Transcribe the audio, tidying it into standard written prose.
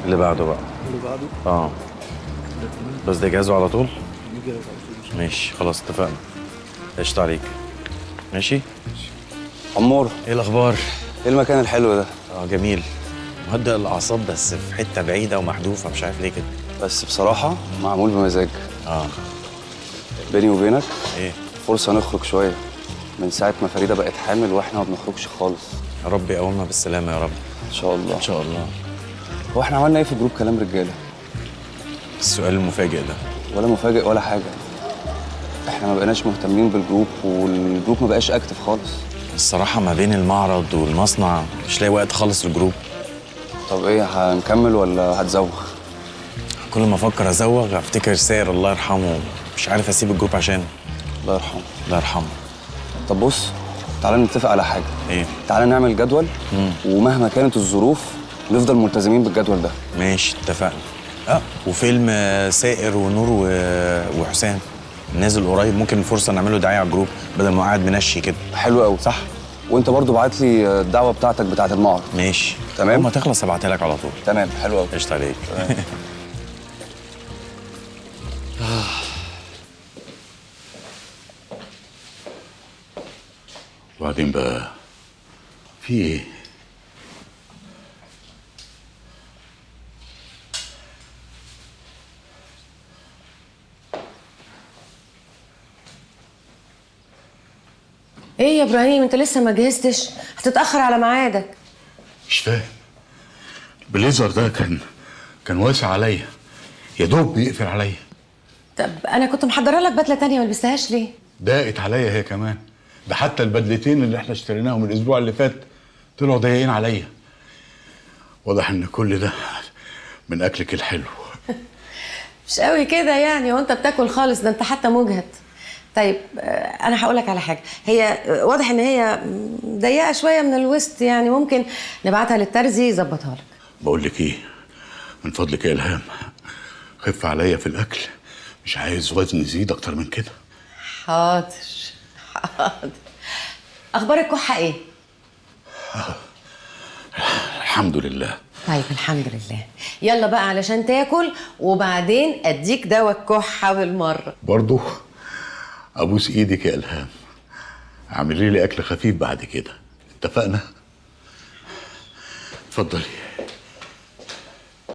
اللي بعده بقى. اللي بعده اه بس ده جاهزه على طول؟ نيجي على طول. ماشي خلاص اتفقنا. قشطة عليك. ماشي. عمور، ايه الاخبار؟ ايه المكان الحلو ده؟ جميل. مهدئ الاعصاب بس في حته بعيده ومحذوفه، مش عارف ليه كده. بس بصراحة معمول بمزاج. اه بيني وبينك ايه؟ فرصة نخرج شوية. من ساعة ما فريدة بقت حامل واحنا ما بنخرجش خالص. يا رب يقومها بالسلامه يا رب. ان شاء الله. ان شاء الله. هو احنا عملنا ايه في جروب كلام رجالة؟ السؤال المفاجئ ده. ولا مفاجئ ولا حاجة. احنا ما بقيناش مهتمين بالجروب والجروب ما بقاش اكتف خالص. الصراحه ما بين المعرض والمصنع مش لاقي وقت خالص للجروب. طب ايه، هنكمل ولا هتزوغ؟ كل ما افكر ازوغ افتكر سائر الله يرحمه، مش عارف اسيب الجروب عشانه. الله يرحمه. الله يرحمه. طب بص، تعالى نتفق على حاجة. ايه؟ تعالى نعمل جدول ومهما كانت الظروف نفضل ملتزمين بالجدول ده. ماشي اتفقنا. وفيلم سائر ونور وحسام نازل قريب، ممكن فرصه نعمله دعايه على الجروب بدل ما قاعد منشي كده. حلو قوي. صح. وانت برضو بعت لي الدعوه بتاعتك بتاعت المعرض. ماشي تمام. اول ما تخلص ابعتها لك على طول. تمام، حلو قوي. قشطة عليك. وبعدين بقى في ايه؟ ايه يا ابراهيم، انت لسه ما جهزتش؟ هتتاخر على ميعادك. مش فاهم. البليزر ده كان واسع عليا، يا دوب بيقفل عليا. طب انا كنت محضره لك بدله تانية ما لبستهاش ليه؟ ضاقت عليا هي كمان. ده حتى البدلتين اللي احنا اشتريناهم الاسبوع اللي فات طلعوا ضايقين عليا. واضح ان كل ده من اكلك الحلو. مش قوي كده يعني، وانت بتاكل خالص، ده انت حتى مجهد. طيب انا هقول لك على حاجه، هي واضح ان هي ضيقه شويه من الوسط، يعني ممكن نبعتها للترزي يظبطها لك. بقول لك ايه، من فضلك يا الهام خف عليا في الاكل، مش عايز وزن يزيد اكتر من كده. حاضر حاضر. اخبار الكحه ايه؟ الحمد لله. طيب الحمد لله. يلا بقى علشان تاكل وبعدين اديك دواء الكحه بالمره. برضو ابوس ايدك يا الهام، اعملي لي اكل خفيف بعد كده، اتفقنا؟ اتفضلي.